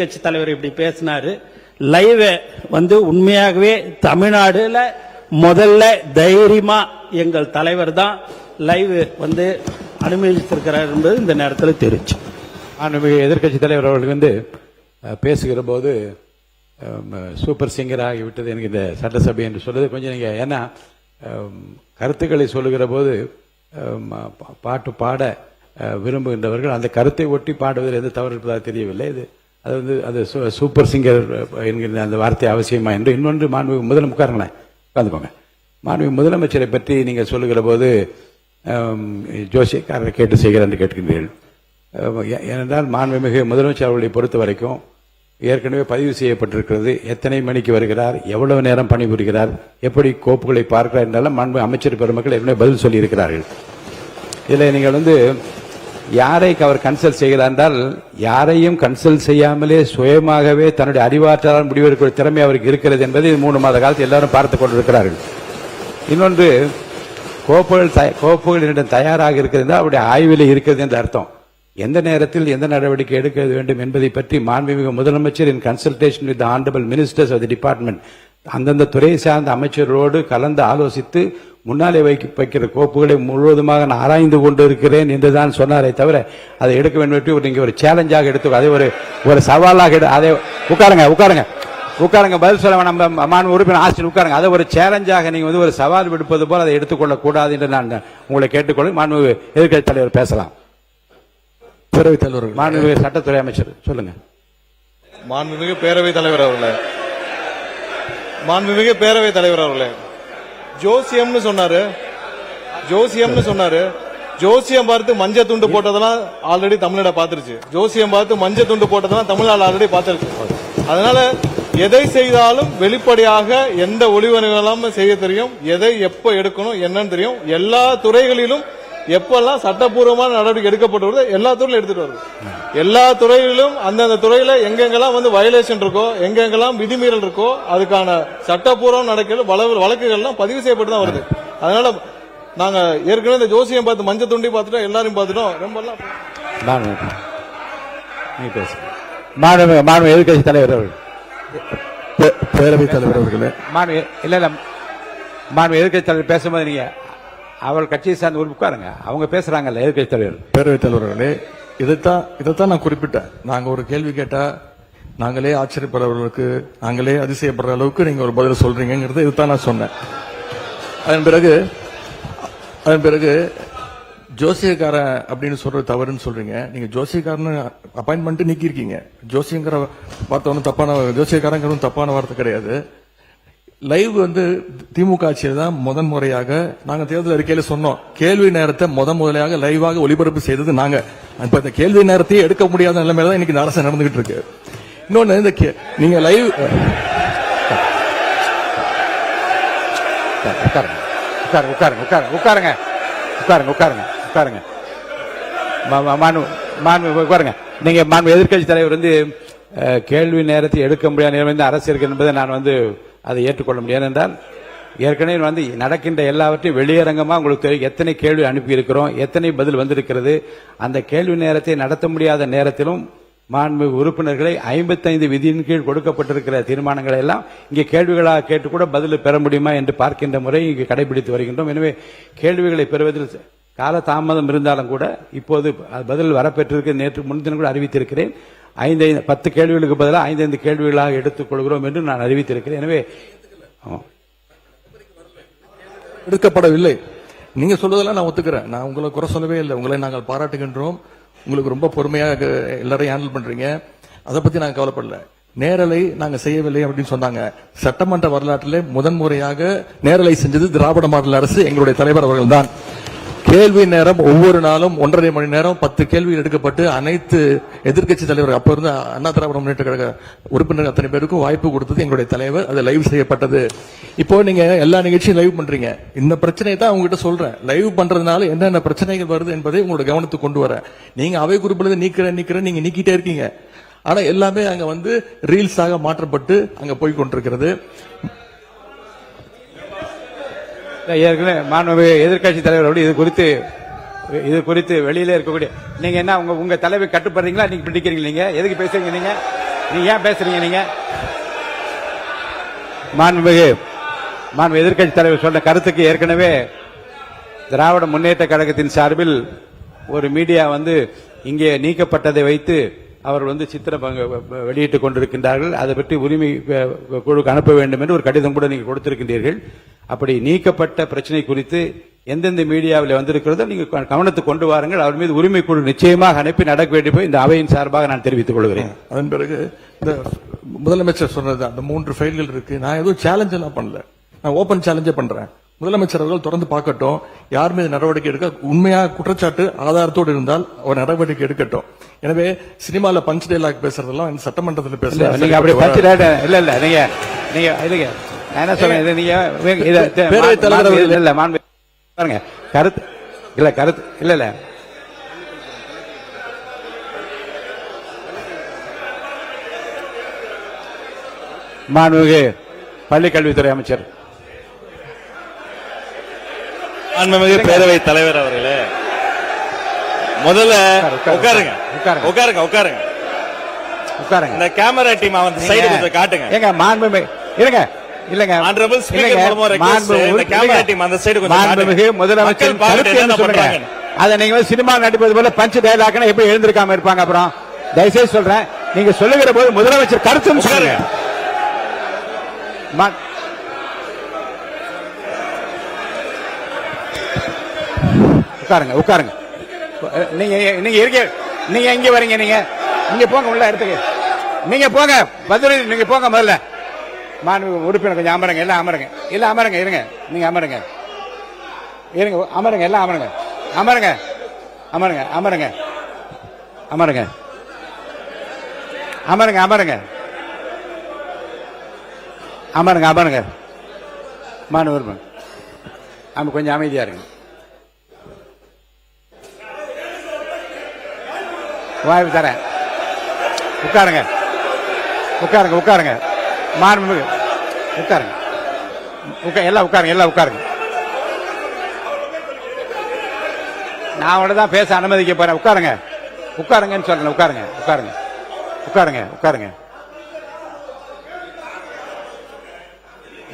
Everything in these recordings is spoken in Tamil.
கட்சி தலைவர் இப்படி பேசினாரு. லைவ் உண்மையாகவே தமிழ்நாடுல முதல்ல தைரியமா எங்கள் தலைவர் தான் லைவ் அனுமதித்திருக்கிறார் என்பது இந்த நேரத்தில் தெரிவிச்சு. எதிர்கட்சி தலைவர் அவர்களுக்கு பேசுகிற போது சூப்பர் சிங்கர் ஆகிவிட்டது எனக்கு இந்த சட்டசபை என்று சொல்றது கொஞ்சம் நீங்க ஏன்னா கருத்துக்களை சொல்லுகிற போது பாட்டு பாட விரும்புகின்றவர்கள் அந்த கருத்தை ஒட்டி பாடுவதில் எந்த தவறு இருப்பதாக தெரியவில்லை. அது சூப்பர் சிங்கர் என்கிற அந்த வார்த்தை அவசியமா என்று இன்னொன்று மாண்புமிகு முதலமைச்சர் உட்காந்துக்கோங்க. மாண்புமிகு முதலமைச்சரை பற்றி நீங்கள் சொல்லுகிற போது ஜோசியக்காரரை கேட்டு செய்கிறார் என்று கேட்கின்றீர்கள். ஏனென்றால் மாண்புமிகு முதலமைச்சர் அவர்களை பொறுத்த வரைக்கும் ஏற்கனவே பதிவு செய்யப்பட்டிருக்கிறது. எத்தனை மணிக்கு வருகிறார், எவ்வளவு நேரம் பணிபுரிகிறார், எப்படி கோப்புகளை பார்க்கிறார் என்றாலும் மாண்பு அமைச்சர் பெருமக்கள் ஏற்கனவே பதில் சொல்லியிருக்கிறார்கள். இதில் நீங்கள் யாரை அவர் கன்சல்ட் செய்கிறார் என்றால் யாரையும் கன்சல்ட் செய்யாமலே சுயமாகவே தன்னுடைய அறிவாற்றலால் முடிவெடுக்கிற திறமை அவருக்கு இருக்கிறது என்பதை 3 மாத காலத்தில் எல்லாரும் பார்த்துக் கொண்டிருக்கிறார்கள். இன்னொன்று கோப்புகள் என்னிடம் தயாராக இருக்கிறது அவருடைய ஆய்வில் இருக்கிறது என்று அர்த்தம். எந்த நேரத்தில் எந்த நடவடிக்கை எடுக்க வேண்டும் என்பதை பற்றி மாண்புமிகு முதலமைச்சர் இன் consultation with honourable ministers of the department அந்தந்த துறையை சார்ந்த அமைச்சரோடு கலந்து ஆலோசித்து முன்னாலே வைக்கிற கோப்புகளை முழுவதுமாக நான் ஆராய்ந்து கொண்டு இருக்கிறேன் என்றுதான் சொன்னாரே தவிர அதை எடுக்க வேண்டும் நீங்க ஒரு சேலஞ்சாக எடுத்து அதை ஒரு சவாலாக அதை உட்காருங்க பதில் சொல்ல வேணாம். மாண்பு உறுப்பினர் ஆசிரியர் உட்காருங்க. அதை ஒரு சேலஞ்சாக நீங்க ஒரு சவால் விடுப்பது போல் அதை எடுத்துக்கொள்ள கூடாது என்று நான் உங்களை கேட்டுக்கொள்ள. மாண்பு எதிர்க்கட்சி தலைவர் பேசலாம். பேரவைத் தலைவர் மாண்புமிகு சட்டத்துறை அமைச்சர் சொல்லுங்க. மாண்புமிகு பேரவைத் தலைவர் அவர்களே, மாண்புமிகு பேரவைத் தலைவர் அவர்களே, ஜோசியம்னு சொன்னாரு. ஜோசியம் பார்த்து மஞ்ச துண்டு போட்டதெல்லாம் ஆல்ரெடி தமிழ்நாடு பாத்துருச்சு. ஜோசியம் பார்த்து மஞ்ச துண்டு போட்டதெல்லாம் தமிழ்நாடு ஆல்ரெடி பாத்துருச்சு. அதனால எதை செய்தாலும் வெளிப்படையாக எந்த ஒளிவனுகளும் செய்ய தெரியும். எதை எப்ப எடுக்கணும் என்னன்னு தெரியும். எல்லா துறைகளிலும் எப்பெல்லாம் சட்டப்பூர்வமான நடவடிக்கை எடுக்கப்பட்டு எல்லா துறையிலும் எடுத்துட்டு வருது. எல்லா துறைகளிலும் அந்தந்த துறையில எங்கெங்கெல்லாம் வயலேஷன் இருக்கோ, எங்கெங்கெல்லாம் விதிமீறல் இருக்கோ அதுக்கான சட்டப்பூர்வம் நடக்கிற வழக்குகள்லாம் பதிவு செய்யப்பட்டு தான் வருது. அதனால நாங்க ஏற்கனவே இந்த ஜோசியம் பார்த்து மஞ்சள் துண்டி பார்த்துட்டோம், எல்லாரும் பார்த்துட்டோம். ரொம்ப எதிர்கட்சி தலைவர் அவர்கள், பேரவைத் தலைவர் அவர்களே, எதிர்கட்சி தலைவர் பேசும்போது நீங்க அவள் கட்சியை சார்ந்த உட்காருங்க. அவங்க பேசுறாங்கல்ல எதிர்கட்சி தலைவர். பேரவைத் தலைவர்களே, இதைத்தான் நான் குறிப்பிட்டேன். நாங்க ஒரு கேள்வி கேட்டா நாங்களே ஆச்சரியப்படுறவர்களுக்கு நாங்களே அதிசயப்படுற அளவுக்கு நீங்க ஒரு பதில் சொல்றீங்கிறது இதுதான் நான் சொன்னேன். அதன் பிறகு ஜோசியக்காரன் அப்படின்னு சொல்றது தவறுன்னு சொல்றீங்க. நீங்க ஜோசியக்காரன் அப்பாயின்மெண்ட் நீக்கி இருக்கீங்க. ஜோசியங்கிற வார்த்தை ஒன்றும் தப்பான, ஜோசியக்காரங்கிறது தப்பான வார்த்தை கிடையாது. லைவ் திமுக ஆட்சியில் தான் முதன் முறையாக நாங்க தேர்தல் அறிக்கையில சொன்னோம். கேள்வி நேரத்தை முதலாக லைவாக ஒளிபரப்பு செய்தது நாங்க. இப்ப இந்த கேள்வி நேரத்தையே எடுக்க முடியாத நிலைமையில தான் இன்னைக்கு இந்த அரசு நடந்துகிட்டு இருக்கு. இன்னொன்னு நீங்க லைவ் உட்காருங்க. நீங்க எதிர்கட்சி தலைவர் கேள்வி நேரத்தை எடுக்க முடியாத நிலைமை அரசு இருக்கு என்பதை நான் அதை ஏற்றுக்கொள்ள முடியாது. என்றால் ஏற்கனவே நடக்கின்ற எல்லாவற்றையும் வெளியரங்கமா உங்களுக்கு தெரியும். எத்தனை கேள்வி அனுப்பி இருக்கிறோம், எத்தனை பதில் வந்திருக்கிறது. அந்த கேள்வி நேரத்தை நடத்த முடியாத நேரத்திலும் மாண்புமிகு உறுப்பினர்களை 55 விதியின் கீழ் கொடுக்கப்பட்டிருக்கிற தீர்மானங்களை எல்லாம் இங்கே கேள்விகளாக கேட்டு கூட பதில் பெற முடியுமா என்று பார்க்கின்ற முறை இங்கு கடைபிடித்து வருகின்றோம். எனவே கேள்விகளை பெறுவதில் கால தாமதம் இருந்தாலும் கூட இப்போது பதில் வரப்பெற்றிருக்கு. நேற்று முன்தினம் கூட அறிவித்திருக்கிறேன். 10 கேள்விகளுக்கு பதிலாக 5 கேள்விகளாக எடுத்துக் கொள்கிறோம் என்று நான் அறிவித்திருக்கிறேன். எனவே எடுக்கப்படவில்லை. நீங்க சொல்றதெல்லாம் நான் ஒத்துக்கிறேன். நான் உங்களை குறை சொல்லவே இல்லை. உங்களை நாங்கள் பாராட்டுகின்றோம். உங்களுக்கு ரொம்ப பொறுமையாக எல்லாரையும் ஹேண்டில் பண்றீங்க. அதை பத்தி நாங்கள் கவலைப்படல. நேரலை நாங்க செய்யவில்லை அப்படின்னு சொன்னாங்க. சட்டமன்ற வரலாற்றிலே முதன்முறையாக நேரலை செஞ்சது திராவிட மாடல் அரசு, எங்களுடைய தலைவர் அவர்கள் தான். கேள்வி நேரம் ஒவ்வொரு நாளும் 1.5 மணி நேரம் 10 கேள்விகள் எடுக்கப்பட்டு அனைத்து எதிர்கட்சி தலைவர் அப்ப இருந்த அண்ணா திராவிட முன்னேற்ற கழக உறுப்பினர்கள் அத்தனை பேருக்கும் வாய்ப்பு கொடுத்தது எங்களுடைய தலைவர். அது லைவ் செய்யப்பட்டது. இப்போ நீங்க எல்லா நிகழ்ச்சியும் லைவ் பண்றீங்க. இந்த பிரச்சனையை தான் உங்ககிட்ட சொல்றேன். லைவ் பண்றதுனால என்னென்ன பிரச்சனைகள் வருது என்பதை உங்களோட கவனத்துக்கு கொண்டு வர. நீங்க அவை குறிப்பில் நீக்கிறேன் நீங்க நீக்கிட்டே இருக்கீங்க. ஆனா எல்லாமே அங்க ரீல்ஸாக மாற்றப்பட்டு அங்க போய் கொண்டிருக்கிறது. ஏற்கனவே மாண்புமிகு எதிர்கட்சி தலைவர் இது குறித்து வெளியில இருக்கக்கூடிய நீங்க என்ன உங்க தலைவை கட்டுப்படுறீங்களா? நீங்க பிடிக்கிறீங்க? நீங்க எதுக்கு பேசுறீங்க? நீங்க நீங்க ஏன் பேசுறீங்க? நீங்க மாண்புமிகு எதிர்க்கட்சி தலைவர் சொன்ன கருத்துக்கு ஏற்கனவே திராவிட முன்னேற்ற கழகத்தின் சார்பில் ஒரு மீடியா இங்கே நீக்கப்பட்டதை வைத்து அவர் சித்திரம் வெளியிட்டுக் கொண்டிருக்கின்றார்கள். அதை பற்றி உரிமை குழுக்கு அனுப்ப வேண்டும் என்று ஒரு கடிதம் கூட நீங்க கொடுத்திருக்கின்றீர்கள். அப்படி நீக்கப்பட்ட பிரச்சனை குறித்து எந்தெந்த மீடியாவில் வந்திருக்கிறதோ நீங்க கவனத்துக்கு கொண்டு வாருங்கள். அவர் மீது உரிமை குழு நிச்சயமாக அனுப்பி நடக்க வேண்டிய இந்த அவையின் சார்பாக நான் தெரிவித்துக் கொள்கிறேன். அதன் பிறகு இந்த முதலமைச்சர் சொன்னது அந்த 3 ஃபைல்கள் இருக்கு. நான் எதுவும் சேலஞ்ச் எல்லாம் பண்ணல, நான் ஓபன் சேலஞ்சே பண்றேன். முதலமைச்சர் அவர்கள் தொடர்ந்து பார்க்கட்டும், யார் மீது நடவடிக்கை எடுக்க உண்மையாக குற்றச்சாட்டு ஆதாரத்தோடு இருந்தால் அவர் நடவடிக்கை எடுக்கட்டும். எனவே சினிமால பஞ்ச் டைலாக் பேசுறதெல்லாம் சட்டமன்றத்தில் பேசுறேன். நீங்க அப்படி பஞ்ச் டைலாக் இல்ல இல்ல நீங்க நீங்க இல்லங்க நான் என்ன சொல்றேன், இது நீங்க பேரவைத் தலைவர் இல்ல மாண்பு பாருங்க கருத்து இல்ல கருத்து இல்ல இல்ல மாண்புமிகு பள்ளி கல்வித்துறை அமைச்சர். மாண்புமிகு பேரவைத் தலைவர் அவர்களே, முதல்ல உட்காருங்க உட்காருங்க உட்காருங்க உட்காருங்க. இந்த கேமரா டீம் சைடு கொஞ்சம் காட்டுங்க. ஏங்க மாண்புமிகு இருங்க இல்லங்க ஆனரபிள் ஸ்பீக்கர் மூலமா ரெக்வெஸ்ட் இந்த கேமரா டீம் அந்த சைடு கொஞ்சம் காட்டுங்க. மாண்புமிகு முதலமைச்சர் கருத்து என்ன சொல்றாங்க? அத நீங்க சினிமா நடிப்பது போல பஞ்ச் டயலாக்னா எப்படி எழுந்திருக்காம இருப்பாங்க? அப்புறம் தயவுசெய்து சொல்றேன், நீங்க சொல்லுகிற போது முதலமைச்சர் கருத்துன்னு சொல்லுங்க. உட்காருங்க உட்காருங்க. நீங்க நீங்க இருக்க நீங்க எங்க வரீங்க? நீங்க இங்க போங்க, உள்ள இடத்துக்கு நீங்க போங்க. பதில் நீங்க போங்க முதல்ல. மாண்புமிகு உறுப்பினர் கொஞ்சம் அமருங்க, எல்லாம் அமருங்க, எல்லாம் அமருங்க. இருங்க, நீங்க அமருங்க, இருங்க, அமருங்க, எல்லாம் அமருங்க, அமருங்க, அமருங்க, அமருங்க, அமருங்க, அமருங்க, அமருங்க, அமருங்க, அமருங்க. மாண்புமிகு உறுப்பினர் ஆமா, கொஞ்சம் அமைதியா இருங்க. வாய்ப்பு தரேன். உட்காருங்க உட்காருங்க உட்காருங்க. மாண்புமிகு உட்காருங்க, எல்லாம் உட்காருங்க, எல்லாம் உட்காருங்க. நான் உடனே தான் பேச அனுமதிக்க போறேன். உட்காருங்க உட்காருங்கன்னு சொல்றேன். உட்காருங்க உட்காருங்க உட்காருங்க உட்காருங்க.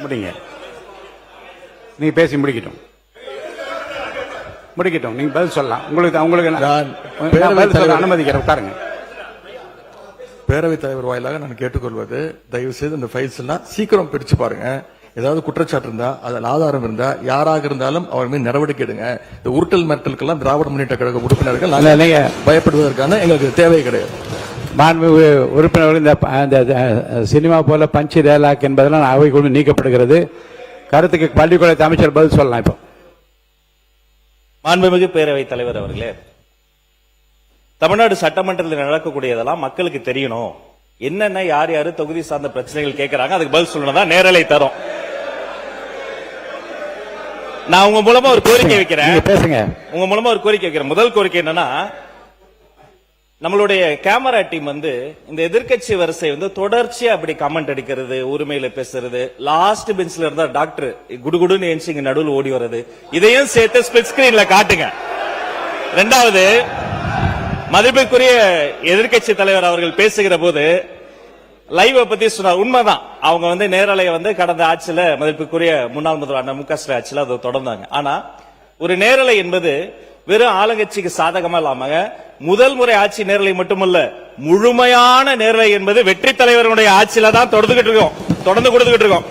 முடிங்க, நீங்க பேசி முடிக்கட்டும், முடிக்கட்டும். நீங்க பதில் சொல்லலாம். உங்களுக்கு அனுமதிக்கிறேன். உட்காருங்க. பேரவைத் தலைவர் வாயிலாக நான் கேட்டுக்கொள்வது, தயவு செய்து இந்த ஃபைல்ஸ் எல்லாம் சீக்கிரம் பிரிச்சு பாருங்க. ஏதாவது குற்றச்சாட்டு இருந்தா, அதில் ஆதாரம் இருந்தா, யாராக இருந்தாலும் அவர் மீது நடவடிக்கை எடுங்க. இந்த உருட்டல் மிரட்டலுக்கெல்லாம் திராவிட முன்னேற்ற கழக உறுப்பினர்கள் பயப்படுவதற்கான எங்களுக்கு தேவை கிடையாது. மாண்புமிகு உறுப்பினர்கள் இந்த சினிமா போல பஞ்ச் டயலாக் என்பதெல்லாம் அவைக்குழு நீக்கப்படுகிறது. கருத்துக்கு பள்ளிக்கூடத்து அமைச்சர் பதில் சொல்லலாம். இப்போ மாண்புமிகு பேரவைத் தலைவர் அவர்களே, தமிழ்நாடு சட்டமன்றத்தில் நடக்கக்கூடியதெல்லாம் மக்களுக்கு தெரியணும். என்னென்ன யார் யாரு தொகுதி சார்ந்த பிரச்சனைகள் கேட்கறாங்க, அதுக்கு பதில் சொல்லணும். நேரலை தரும். நான் உங்க மூலமா ஒரு கோரிக்கை வைக்கிறேன். பேசுங்க. உங்க மூலமா ஒரு கோரிக்கை வைக்கிறேன். முதல் கோரிக்கை என்னன்னா, நம்மளுடைய கேமரா டீம் இந்த எதிர்க்கட்சி வரிசை தொடர்ச்சியா அப்படி கமெண்ட் அடிக்கிறது, உரிமையில பேசுறது, லாஸ்ட் பெஞ்ச்ல இருந்தா டாக்டர் குடுகுடுன்னு எஞ்சி இங்க நடுவில் ஓடி வர்றது, இதையும் சேர்த்து ஸ்பிளிட் ஸ்கிரீன்ல காட்டுங்க. இரண்டாவது, மதிப்பிற்குரிய எதிர்க்கட்சி தலைவர் அவர்கள் பேசுகிற போது லைவ் பத்தி சொன்னார். உண்மைதான், அவங்க நேரலையை கடந்த ஆட்சியில மதிப்புக்குரிய முன்னாள் முதல்வர் மு க ஸ்டாலின் ஆட்சியில அதை தொடர்ந்தாங்க. ஆனா ஒரு நேரலை என்பது வெறும் ஆளுங்கட்சிக்கு சாதகமா இல்லாம முதல் முறை ஆட்சி நேரலை மட்டுமல்ல, முழுமையான நேரலை என்பது வெற்றி தலைவர்களுடைய ஆட்சியில தான் தொடர்ந்து கொடுத்துக்கிட்டு இருக்கோம்.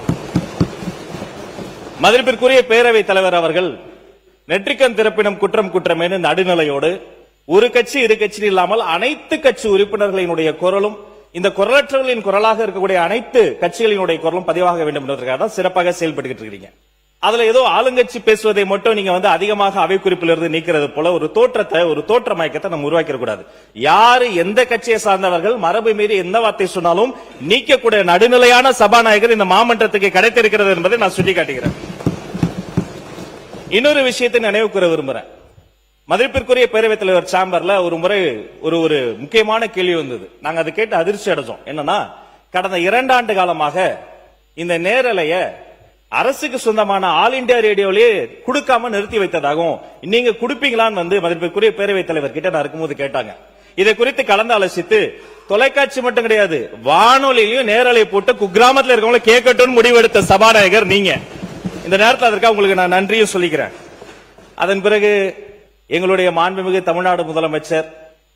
மதிப்பிற்குரிய பேரவைத் தலைவர் அவர்கள் நெற்றிக்கண் திறப்பினும் குற்றம் குற்றமேனு நடுநிலையோடு ஒரு கட்சி இரு கட்சி இல்லாமல் அனைத்து கட்சி உறுப்பினர்களினுடைய குரலும், இந்த குரலற்றவர்களின் குரலாக இருக்கக்கூடிய அனைத்து கட்சிகளினுடைய குரலும் பதிவாக வேண்டும் என்பதற்காக தான் சிறப்பாக செயல்பட்டு இருக்கீங்க. அதுல ஏதோ ஆளுங்கட்சி பேசுவதை மட்டும் நீங்க அதிகமாக அவை குறிப்பிலிருந்து நீக்கிறது போல ஒரு தோற்ற மயக்கத்தை நம்ம உருவாக்கிட கூடாது. யாரு எந்த கட்சியை சார்ந்தவர்கள் மரபு மீறி எந்த வார்த்தை சொன்னாலும் நீக்கக்கூடிய நடுநிலையான சபாநாயகர் இந்த மாமன்றத்துக்கு கிடைத்திருக்கிறது என்பதை நான் சுட்டிக்காட்டுகிறேன். இன்னொரு விஷயத்தை நினைவு கூற விரும்புறேன். மதிப்பிற்குரிய பேரவைத் தலைவர் சேம்பர்ல ஒரு முறை ஒரு முக்கியமான கேள்வி வந்தது. நாங்க அதை கேட்டு அதிர்ச்சி அடைஞ்சோம். என்னன்னா, கடந்த 2 ஆண்டு காலமாக இந்த நேரலைய அரசுக்கு சொந்தமான ஆல் இண்டியா ரேடியோலயே கொடுக்காம நிறுத்தி வைத்ததாகவும், நீங்க குடுப்பீங்களான்னு மதிப்பிற்குரிய பேரவைத் தலைவர் கிட்ட நான் இருக்கும்போது கேட்டாங்க. இதை குறித்து கலந்து ஆலோசித்து தொலைக்காட்சி மட்டும் கிடையாது, வானொலியிலையும் நேரலை போட்டு குக்கிராமத்தில் இருக்கவங்களை கேட்கட்டும் முடிவெடுத்த சபாநாயகர் நீங்க. இந்த நேரத்தில் அதற்காக உங்களுக்கு நான் நன்றியும் சொல்லிக்கிறேன். அதன் பிறகு எங்களுடைய மாண்புமிகு தமிழ்நாடு முதலமைச்சர்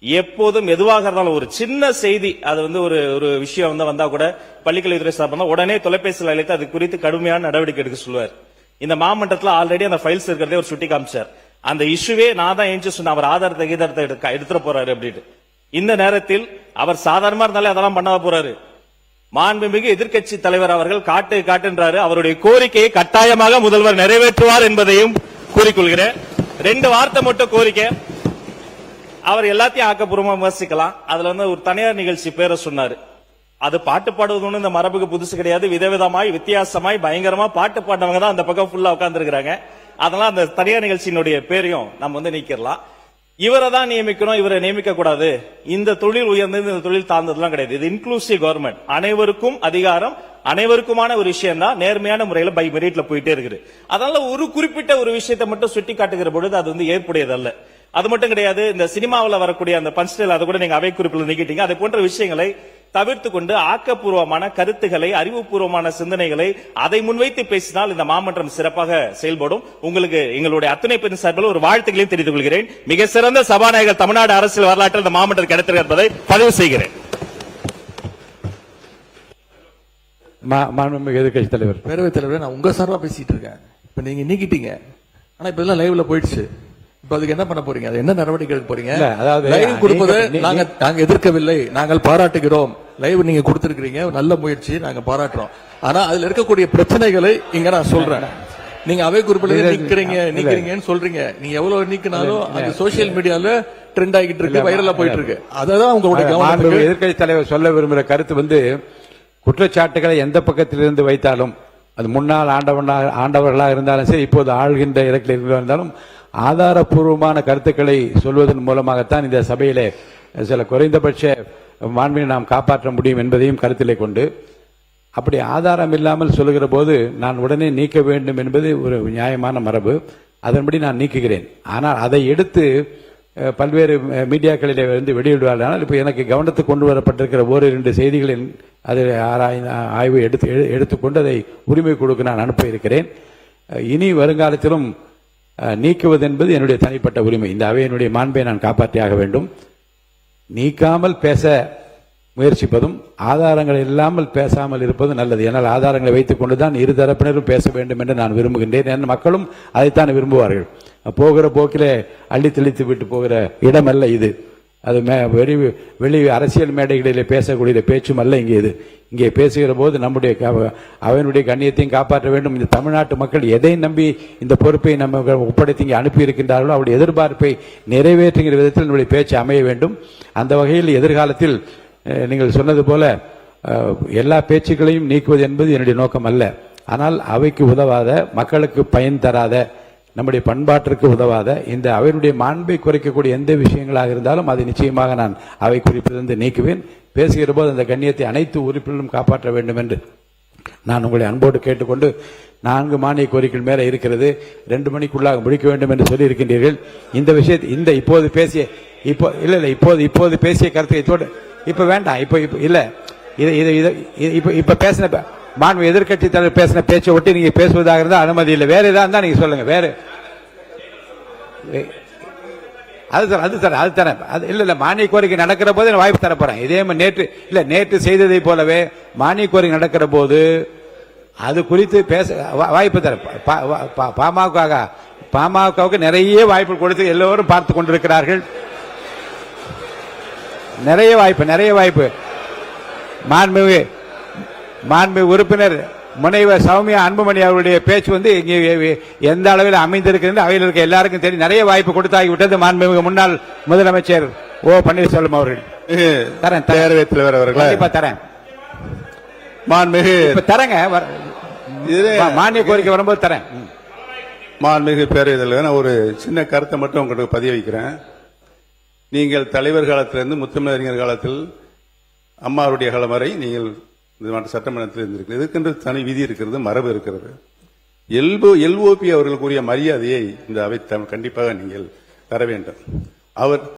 எப்போதும் எதுவாக இருந்தாலும் ஒரு சின்ன செய்தி, அது வந்து ஒரு விஷயம் வந்தா கூட பள்ளிக்கல்வித்துறை சார்பாக உடனே தொலைபேசியில் அழைத்து அது குறித்து கடுமையான நடவடிக்கை எடுக்க சொல்லுவார். இந்த மாமன்றத்தில் ஆல்ரெடி அந்த ஃபைல்ஸ் இருக்கிறதே ஒரு சுட்டி காமிச்சார். அந்த இஷ்யூவே நான் தான் ஏஞ்சி சொன்ன, அவர் ஆதாரத்தை எடுத்துட போறாரு அப்படின்னு. இந்த நேரத்தில் அவர் சாதாரணமா இருந்தாலே அதெல்லாம் பண்ண போறாரு. மாண்புமிகு எதிர்க்கட்சி தலைவர் அவர்கள் காட்டுன்றாரு. அவருடைய கோரிக்கையை கட்டாயமாக முதல்வர் நிறைவேற்றுவார் என்பதையும் கூறிக்கொள்கிறேன். 2 வார்த்தை மட்டும் கோரிக்கை. அவர் எல்லாத்தையும் ஆக்கப்பூர்வமா விமர்சிக்கலாம். அதுல வந்து ஒரு தனியார் நிகழ்ச்சி பேரை சொன்னாரு. அது பாட்டு பாடுவது இந்த மரபுக்கு புதுசு கிடையாது. விதவிதமாய் வித்தியாசமாய் பயங்கரமா பாட்டு பாடினவங்க தான் அந்த பக்கம் ஃபுல்லா உட்கார்ந்து இருக்கிறாங்க. அதெல்லாம் அந்த தனியார் நிகழ்ச்சியினுடைய பேரையும் நம்ம வந்து நீக்கிடலாம். இவரை தான் நியமிக்கணும், இவரை நியமிக்க கூடாது. இந்த தொழில் உயர்ந்தது, இந்த தொழில் தாழ்ந்ததுலாம் கிடையாது. இது இன்க்ளூசிவ் கவர்மெண்ட், அனைவருக்கும் அதிகாரம், அனைவருக்குமான ஒரு விஷயம் தான் நேர்மையான முறையில் பை மெரிட்ல போயிட்டே இருக்குது. அதனால ஒரு குறிப்பிட்ட ஒரு விஷயத்தை மட்டும் சுட்டி காட்டுகிற பொழுது அது வந்து ஏற்புடையதல்ல. அது மட்டும் கிடையாது, இந்த சினிமாவில் வரக்கூடிய அந்த பஞ்ச்டேல் அதை கூட நீங்க அவை குறிப்பில் நீக்கிட்டீங்க. அதை போன்ற விஷயங்களை தவிர்த்து கொண்டு ஆக்கப்பூர்வமான கருத்துக்களை, அறிவுபூர்வமான சிந்தனைகளை அதை முன்வைத்து பேசினால் இந்த மாமன்றம் சிறப்பாக செயல்படும். உங்களுக்கு எங்களுடைய அத்தனை பேரின் சார்பில் ஒரு வாழ்த்துக்களையும் தெரிவித்துக் கொள்கிறேன். மிக சிறந்த சபாநாயகர் தமிழ்நாடு அரசியல் வரலாற்றில் இந்த மாமன்றம் கிடைத்தது என்பதை பதிவு செய்கிறேன். மாண்புமிகு எதிர்க்கட்சி தலைவர். பேரவைத் தலைவர், நான் உங்க சார்பா பேசிட்டு இருக்கேன். இப்ப நீங்க நீக்கிட்டீங்க, ஆனா இப்ப எல்லாம் லைவ்ல போயிடுச்சு. இப்ப அதுக்கு என்ன பண்ண போறீங்க? அது என்ன நடவடிக்கை எடுக்க போறீங்க? அதாவது லைவ் கொடுப்பதை நாங்க எதிர்க்கவில்லை, நாங்கள் பாராட்டுகிறோம். லைவ் நீங்க கொடுத்திருக்கீங்க, நல்ல முயற்சி, நாங்க பாராட்டுறோம். ஆனா அதுல இருக்கக்கூடிய பிரச்சனைகளை இங்க நான் சொல்றேன். நீங்க அவை குறிப்பில் நீக்கிறீங்கன்னு சொல்றீங்க. நீங்க எவ்வளவு நீக்கினாலும் அது சோசியல் மீடியால ட்ரெண்ட் ஆகிட்டு இருக்கு, வைரலா போயிட்டு இருக்கு. அதான் உங்களுடைய கவனம். எதிர்க்கட்சி தலைவர் சொல்ல விரும்புகிற கருத்து வந்து, குற்றச்சாட்டுகளை எந்த பக்கத்திலிருந்து வைத்தாலும், அது முன்னாள் ஆண்டவர்களாக இருந்தாலும் சரி, இப்போது ஆள்கின்ற இடத்தில் இருந்தாலும், ஆதாரப்பூர்வமான கருத்துக்களை சொல்வதன் மூலமாகத்தான் இந்த சபையிலே சில குறைந்தபட்ச மாண்பை நாம் காப்பாற்ற முடியும் என்பதையும் கருத்திலே கொண்டு, அப்படி ஆதாரம் இல்லாமல் சொல்லுகிற போது நான் உடனே நீக்க வேண்டும் என்பது ஒரு நியாயமான மரபு. அதன்படி நான் நீக்குகிறேன். ஆனால் அதை எடுத்து பல்வேறு மீடியாக்களிலே வந்து வெளியிடுவார்கள். ஆனால் இப்போ எனக்கு கவனத்துக்கு கொண்டு வரப்பட்டிருக்கிற 1-2 செய்திகளின் அதை ஆய்வு எடுத்துக்கொண்டு அதை உரிமை கொடுக்க நான் அனுப்ப இருக்கிறேன். இனி வருங்காலத்திலும் நீக்குவது என்பது என்னுடைய தனிப்பட்ட உரிமை. இந்த அவையினுடைய மாண்பை நான் காப்பாற்றியாக வேண்டும். நீக்காமல் பேச முயற்சிப்பதும் ஆதாரங்கள் இல்லாமல் பேசாமல் இருப்பது நல்லது. ஏன்னால் ஆதாரங்களை வைத்துக் கொண்டுதான் இருதரப்பினரும் பேச வேண்டும் என்று நான் விரும்புகின்றேன். என் மக்களும் அதைத்தான் விரும்புவார்கள். போகிற போக்கிலே அள்ளி தெளித்து விட்டு போகிற இடம் அல்ல இது. அது வெளி அரசியல் மேடைகளிலே பேசக்கூடிய பேச்சும் அல்ல இங்கே. இது இங்கே பேசுகிற போது நம்முடைய அவனுடைய கண்ணியத்தையும் காப்பாற்ற வேண்டும். இந்த தமிழ்நாட்டு மக்கள் எதை நம்பி இந்த பொறுப்பை நம்ம ஒப்படைத்து இங்கே அனுப்பி இருக்கின்றார்களோ அவருடைய எதிர்பார்ப்பை நிறைவேற்றுகிற விதத்தில் நம்முடைய பேச்சு அமைய வேண்டும். அந்த வகையில் எதிர்காலத்தில் நீங்கள் சொன்னது போல எல்லா பேச்சுக்களையும் நீக்குவது என்பது என்னுடைய நோக்கம் அல்ல. ஆனால் அவைக்கு உதவாத, மக்களுக்கு பயன் தராத, நம்முடைய பண்பாட்டிற்கு உதவாத, இந்த அவையினுடைய மாண்பை குறைக்கக்கூடிய எந்த விஷயங்களாக இருந்தாலும் அதை நிச்சயமாக நான் அவை குறிப்பிலிருந்து நீக்குவேன். பேசுகிற போது அந்த கண்ணியத்தை அனைத்து உறுப்பினர்களும் காப்பாற்ற வேண்டும் என்று நான் உங்களை அன்போடு கேட்டுக்கொண்டு, 4 மானிய கோரிக்கைகள் மேல இருக்கிறது, 2 மணிக்குள்ளாக முடிக்க வேண்டும் என்று சொல்லி இருக்கின்றீர்கள். இந்த விஷயத்தை இப்போது பேசிய கருத்தை இப்ப வேண்டாம். இப்ப பேசின மாண்பு எதிர்க்கட்சி தலைவர் பேசின பேச்சை ஒட்டி நீங்க பேசுவதாக இருந்தால் அனுமதி இல்லை. வேற ஏதாவது இருந்தா நீங்க சொல்லுங்க. வேற அது தரேன். இல்ல மானிய கோரிக்கை நடக்கிற போது வாய்ப்பு தரப்போறேன். இதே நேற்று செய்ததை போலவே மானிய கோரிக்கை நடக்கிற போது அது குறித்து பேச வாய்ப்பு தரேன். பாமகவுக்கு நிறைய வாய்ப்பு கொடுத்து எல்லோரும் பார்த்து கொண்டிருக்கிறார்கள். நிறைய வாய்ப்பு. மாண்பு உறுப்பினர் முனைவர் சௌமியா அன்புமணி அவருடைய பேச்சு வந்து இங்கே எந்த அளவில் அமைந்திருக்கிறது அவையில் இருக்க எல்லாருக்கும் தெரியும். நிறைய வாய்ப்பு கொடுத்தாகிவிட்டது. மாண்புமிகு முன்னாள் முதலமைச்சர் ஓ பன்னீர்செல்வம் அவர்கள். பேரவைத் தலைவர் அவர்கள் தரேன். மாண்புமிகு தரங்க மானிய கோரிக்கை வரும்போது தரேன். மாண்புமிகு பேரவைத் தலைவர், நான் ஒரு சின்ன கருத்தை மட்டும் உங்களுக்கு பதிய வைக்கிறேன். நீங்கள் தலைவர் காலத்திலிருந்து முத்தமிழறிஞர் காலத்தில் அம்மாவுடைய காலம் வரை நீங்கள் இந்த சட்டமன்றத்தில் இருந்திருக்கிறது. இதுக்கென்று தனி விதி இருக்கிறது, மரபு இருக்கிறது. எல்ஓபி அவர்களுக்குரிய மரியாதையை இந்த அவை கண்டிப்பாக நீங்கள் தர வேண்டும். அவர்